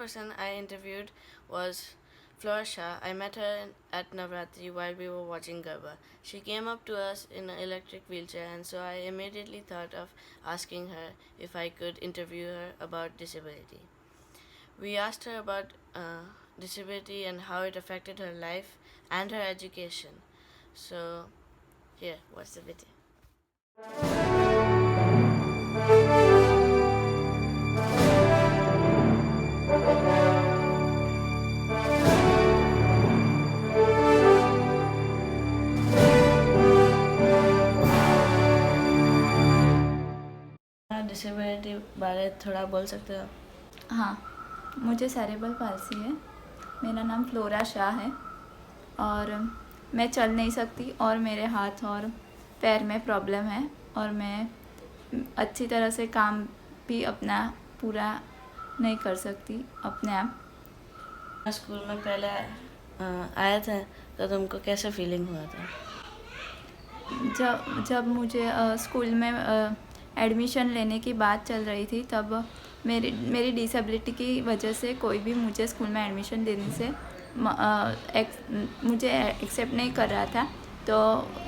person I interviewed was Flora Shah. I met her at Navratri while we were watching Garba. She came up to us in an electric wheelchair, and so I immediately thought of asking her if I could interview her about disability. We asked her about disability and how it affected her life and her education. So, here, watch the video. Disability बारे थोड़ा बोल सकते हो? हाँ, मुझे cerebral palsy है। मेरा नाम फ्लोरा शाह है और मैं चल नहीं सकती और मेरे हाथ और पैर में प्रॉब्लम है और मैं अच्छी तरह से काम भी अपना पूरा नहीं कर सकती अपने आप। स्कूल में पहले आया था तो तुमको कैसा फीलिंग हुआ था? जब मुझे स्कूल में एडमिशन लेने की बात चल रही थी तब मेरी डिसेबिलिटी की वजह से कोई भी मुझे स्कूल में एडमिशन देने से मुझे एक्सेप्ट नहीं कर रहा था। तो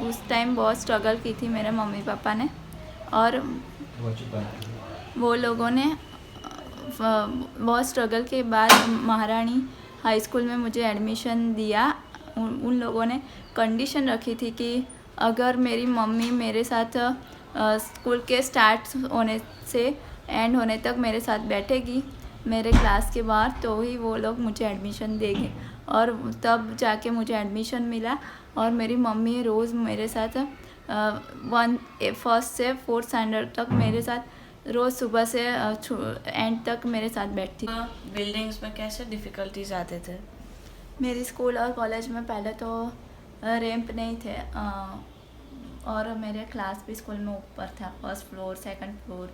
उस टाइम बहुत स्ट्रगल की थी मेरे मम्मी पापा ने और वो लोगों ने बहुत स्ट्रगल के बाद महारानी हाई स्कूल में मुझे एडमिशन दिया। उन लोगों ने कंडीशन रखी थी कि अगर मेरी मम्मी मेरे साथ स्कूल के स्टार्ट होने से एंड होने तक मेरे साथ बैठेगी मेरे क्लास के बाहर तो ही वो लोग मुझे एडमिशन देंगे और तब जाके मुझे एडमिशन मिला। और मेरी मम्मी रोज़ मेरे साथ फर्स्ट से फोर्थ स्टैंडर्ड तक मेरे साथ रोज़ सुबह से एंड तक मेरे साथ बैठती। बिल्डिंग्स में कैसे डिफ़िकल्टीज आते थे? मेरी स्कूल और कॉलेज में पहले तो रैंप नहीं थे और मेरे क्लास भी स्कूल में ऊपर था, फर्स्ट फ्लोर सेकंड फ्लोर।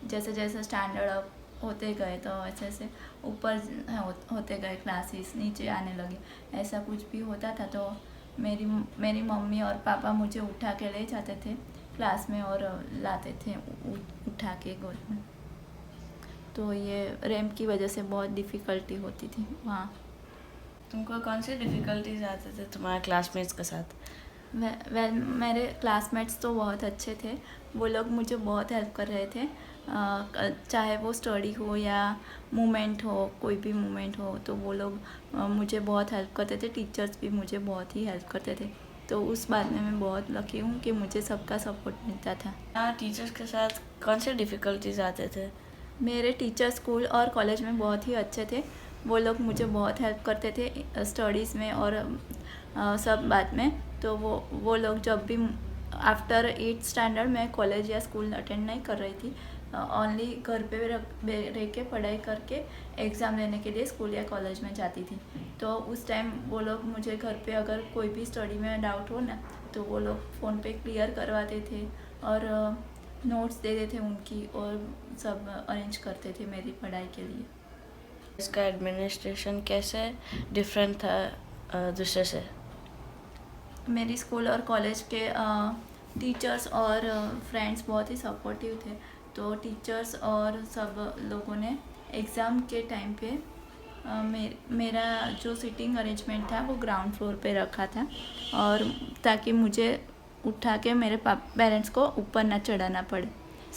जैसे जैसे स्टैंडर्ड अप होते गए तो ऐसे ऐसे ऊपर होते गए, क्लासेस नीचे आने लगे। ऐसा कुछ भी होता था तो मेरी मम्मी और पापा मुझे उठा के ले जाते थे क्लास में और लाते थे उठा के गोद में। तो ये रैंप की वजह से बहुत डिफ़िकल्टी होती थी वहाँ। तुमको कौन से डिफ़िकल्टीज आते थे तुम्हारे क्लासमेट्स के साथ? मेरे क्लासमेट्स तो बहुत अच्छे थे। वो लोग मुझे बहुत हेल्प कर रहे थे, चाहे वो स्टडी हो या मूवमेंट हो, कोई भी मूवमेंट हो तो वो लोग मुझे बहुत हेल्प करते थे। टीचर्स भी मुझे बहुत ही हेल्प करते थे। तो उस बात में मैं बहुत लकी हूँ कि मुझे सबका सपोर्ट मिलता था। हाँ, टीचर्स के साथ कौन से डिफ़िकल्टीज आते थे? मेरे टीचर स्कूल और कॉलेज में बहुत ही अच्छे थे। वो लोग मुझे बहुत हेल्प करते थे स्टडीज़ में और सब बात में। तो वो लोग जब भी आफ्टर 8th स्टैंडर्ड में कॉलेज या स्कूल अटेंड नहीं कर रही थी, ओनली घर पे रह के पढ़ाई करके एग्ज़ाम लेने के लिए स्कूल या कॉलेज में जाती थी। तो उस टाइम वो लोग मुझे घर पे अगर कोई भी स्टडी में डाउट हो ना तो वो लोग फ़ोन पे क्लियर करवाते थे और नोट्स दे देते थे उनकी और सब अरेंज करते थे मेरी पढ़ाई के लिए। इसका एडमिनिस्ट्रेशन कैसे डिफरेंट था दूसरे से? मेरी स्कूल और कॉलेज के टीचर्स और फ्रेंड्स बहुत ही सपोर्टिव थे। तो टीचर्स और सब लोगों ने एग्ज़ाम के टाइम पे मेरा जो सीटिंग अरेंजमेंट था वो ग्राउंड फ्लोर पे रखा था और ताकि मुझे उठा के मेरे पेरेंट्स को ऊपर ना चढ़ाना पड़े।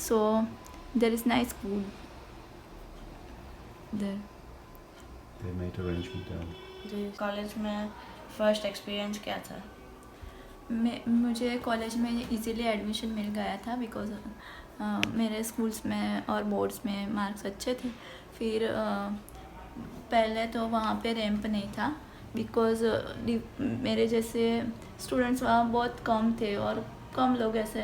So there is nice food there. They made arrangement down. जी, कॉलेज में फर्स्ट एक्सपीरियंस क्या था? मुझे कॉलेज में इजीली एडमिशन मिल गया था बिकॉज मेरे स्कूल्स में और बोर्ड्स में मार्क्स अच्छे थे। फिर पहले तो वहाँ पे रैंप नहीं था बिकॉज मेरे जैसे स्टूडेंट्स वहाँ बहुत कम थे और कम लोग ऐसे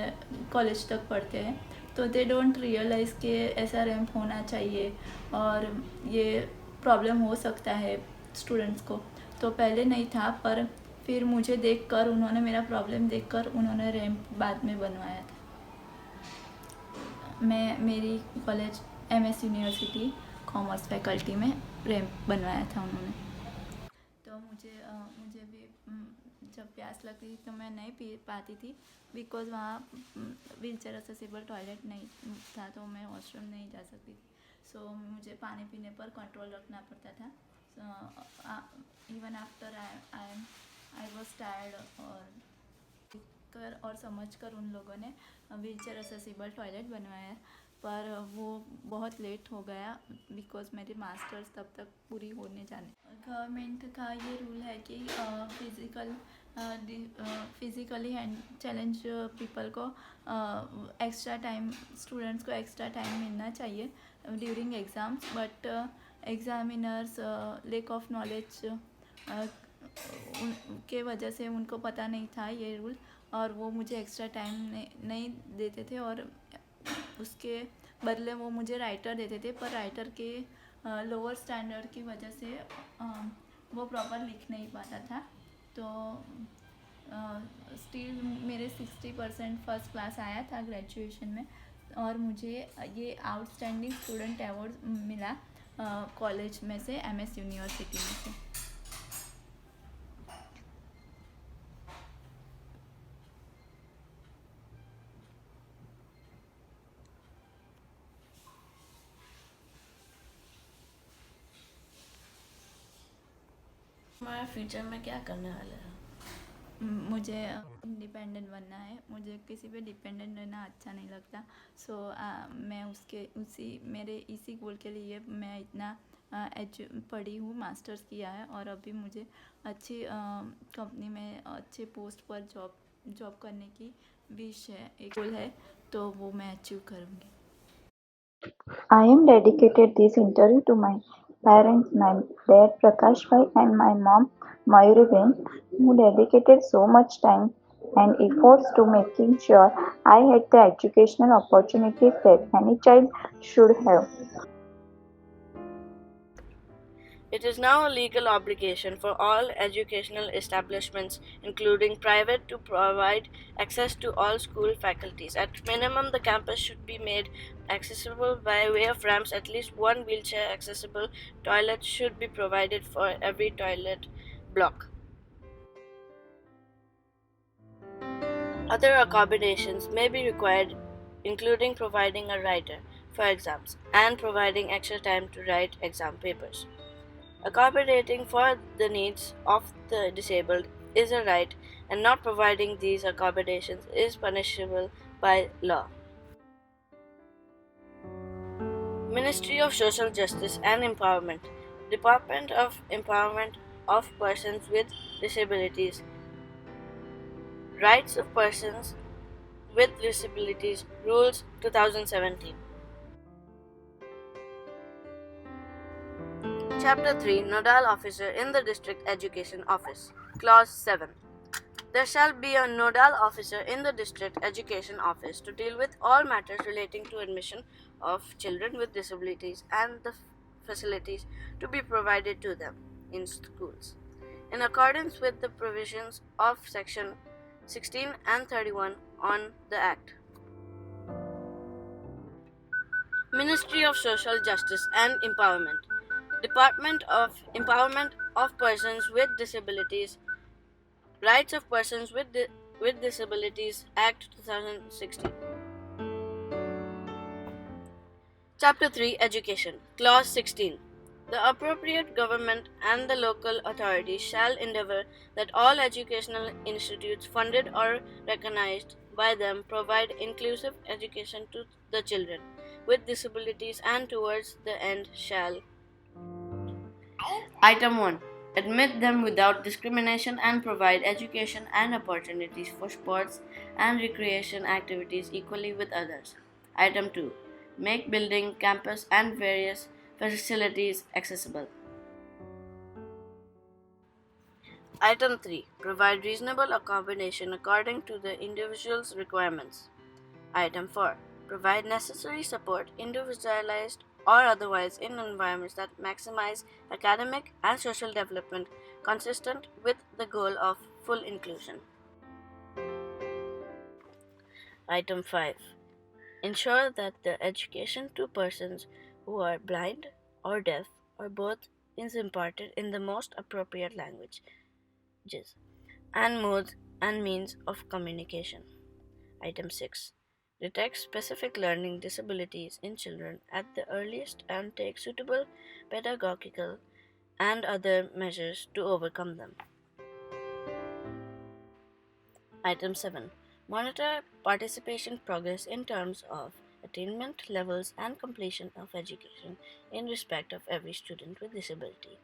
कॉलेज तक पढ़ते हैं। तो दे डोंट रियलाइज़ कि ऐसा रैंप होना चाहिए और ये प्रॉब्लम हो सकता है स्टूडेंट्स को। तो पहले नहीं था पर फिर मुझे देखकर उन्होंने मेरा प्रॉब्लम देखकर उन्होंने रैंप बाद में बनवाया था। मेरी college MS university commerce faculty में रैंप बनवाया था उन्होंने। तो मुझे भी जब प्यास लगती थी तो मैं नहीं पी पाती थी बिकॉज़ वहाँ व्हीलचेयर एक्सेसिबल टॉयलेट नहीं था तो मैं वॉशरूम नहीं जा सकती थी। सो मुझे पानी पीने पर कंट्रोल रखना पड़ता था. Even after I was tired और समझ कर उन लोगों ने व्हीलचेयर एक्सेसिबल टॉयलेट बनवाया, पर वो बहुत लेट हो गया बिकॉज मेरी मास्टर्स तब तक पूरी होने जाने. गवर्नमेंट का ये रूल है कि फिज़िकली चैलेंज पीपल को एक्स्ट्रा टाइम, स्टूडेंट्स को एक्स्ट्रा टाइम मिलना चाहिए during exams, but examiners lack of knowledge के वजह से उनको पता नहीं था ये रूल, और वो मुझे एक्स्ट्रा टाइम नहीं देते थे, और उसके बदले वो मुझे राइटर देते थे, पर राइटर के लोअर स्टैंडर्ड की वजह से वो प्रॉपर लिख नहीं पाता था. तो स्टिल मेरे 60% फर्स्ट क्लास आया था ग्रेजुएशन में, और मुझे ये आउटस्टैंडिंग स्टूडेंट अवार्ड मिला कॉलेज में से, MS यूनिवर्सिटी में से. हमारे फ्यूचर में क्या करने वाले हैं? मुझे इंडिपेंडेंट बनना है. मुझे किसी पे डिपेंडेंट रहना अच्छा नहीं लगता. सो मैं मेरे इसी गोल के लिए मैं इतना पढ़ी हूँ, मास्टर्स किया है, और अभी मुझे अच्छी कंपनी में अच्छे पोस्ट पर जॉब करने की विश है, एक गोल है, तो वो मैं अचीव करूँगी. I am dedicated this interview to my parents, my dad Prakash Bhai and my mom Mayuri Ben, who dedicated so much time and efforts to making sure I had the educational opportunities that any child should have. It is now a legal obligation for all educational establishments, including private, to provide access to all school faculties. At minimum, the campus should be made accessible by way of ramps. At least one wheelchair accessible toilet should be provided for every toilet block. Other accommodations may be required, including providing a writer for exams and providing extra time to write exam papers. Accommodating for the needs of the disabled is a right, and not providing these accommodations is punishable by law. Ministry of Social Justice and Empowerment, Department of Empowerment of Persons with Disabilities, Rights of Persons with Disabilities Rules 2017. Chapter 3, Nodal Officer in the District Education Office. Clause 7. There shall be a Nodal Officer in the District Education Office to deal with all matters relating to admission of children with disabilities and the facilities to be provided to them in schools, in accordance with the provisions of Section 16 and 31 on the Act. Ministry of Social Justice and Empowerment, Department of Empowerment of Persons with Disabilities, Rights of Persons with Disabilities Act 2016. Chapter 3, Education. Clause 16. The appropriate government and the local authorities shall endeavor that all educational institutes funded or recognized by them provide inclusive education to the children with disabilities, and towards the end shall: Item 1. Admit them without discrimination and provide education and opportunities for sports and recreation activities equally with others. Item 2. Make building, campus, and various facilities accessible. Item 3. Provide reasonable accommodation according to the individual's requirements. Item 4. Provide necessary support, individualized or otherwise, in environments that maximize academic and social development consistent with the goal of full inclusion. Item 5. Ensure that the education to persons who are blind or deaf or both is imparted in the most appropriate languages and modes and means of communication. Item 6. detect specific learning disabilities in children at the earliest, and take suitable pedagogical and other measures to overcome them. Item 7. Monitor participation progress in terms of attainment levels and completion of education in respect of every student with disability.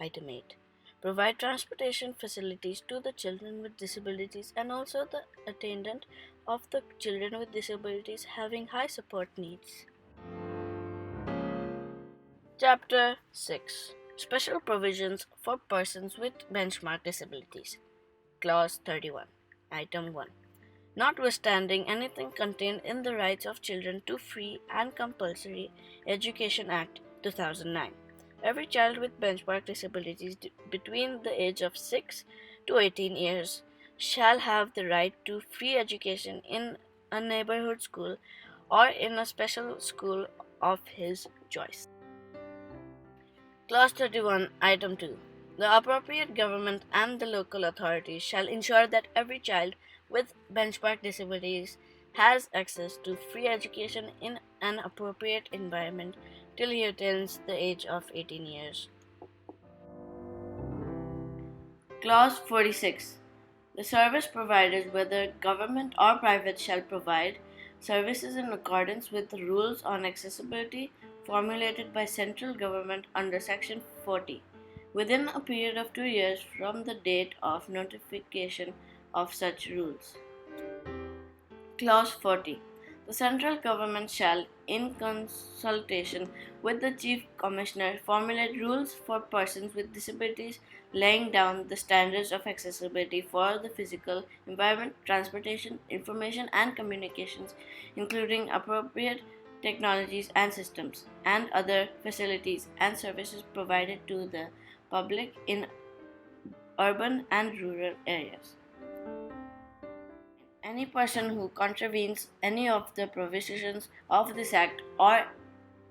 Item 8. Provide transportation facilities to the children with disabilities and also the attendant of the children with disabilities having high support needs. Chapter 6. Special provisions for persons with benchmark disabilities. Clause 31. Item 1. Notwithstanding anything contained in the Rights of Children to Free and Compulsory Education Act 2009, every child with benchmark disabilities between the age of 6 to 18 years shall have the right to free education in a neighborhood school or in a special school of his choice. Clause 31, Item 2. The appropriate government and the local authorities shall ensure that every child with benchmark disabilities has access to free education in an appropriate environment till he attains the age of 18 years. Clause 46. The service providers, whether government or private, shall provide services in accordance with the rules on accessibility formulated by central government under Section 40 within a period of 2 years from the date of notification of such rules. Clause 40. The central government shall, in consultation with the Chief Commissioner, formulate rules for persons with disabilities, laying down the standards of accessibility for the physical environment, transportation, information, and communications, including appropriate technologies and systems, and other facilities and services provided to the public in urban and rural areas. Any person who contravenes any of the provisions of this Act or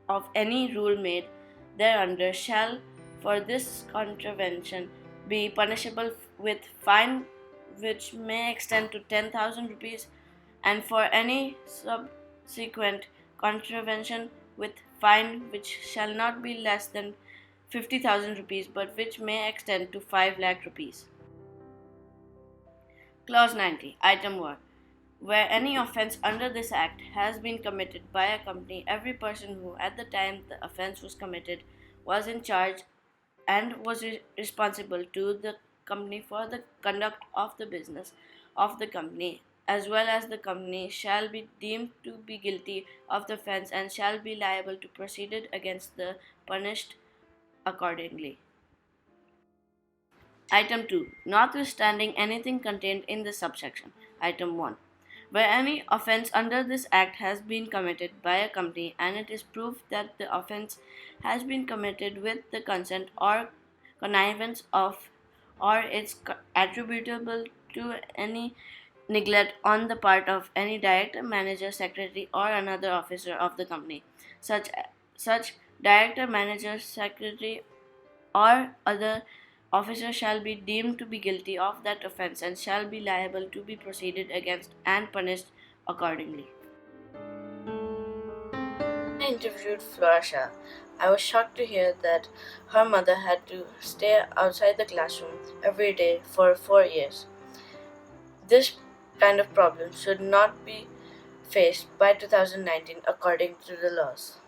of any rule made thereunder shall, for this contravention, be punishable with fine which may extend to 10,000 rupees, and for any subsequent contravention with fine which shall not be less than 50,000 rupees but which may extend to 5 lakh rupees. Clause 90, Item 1. Where any offence under this Act has been committed by a company, every person who, at the time the offence was committed, was in charge and was responsible to the company for the conduct of the business of the company, as well as the company, shall be deemed to be guilty of the offence and shall be liable to proceed against the punished accordingly. Item 2. Notwithstanding anything contained in this subsection. Item 1. Where any offence under this Act has been committed by a company and it is proved that the offence has been committed with the consent or connivance of or is attributable to any neglect on the part of any director, manager, secretary, or another officer of the company, such director, manager, secretary, or other officer shall be deemed to be guilty of that offence and shall be liable to be proceeded against and punished accordingly. I interviewed Florisha. I was shocked to hear that her mother had to stay outside the classroom every day for 4 years. This kind of problem should not be faced by 2019 according to the laws.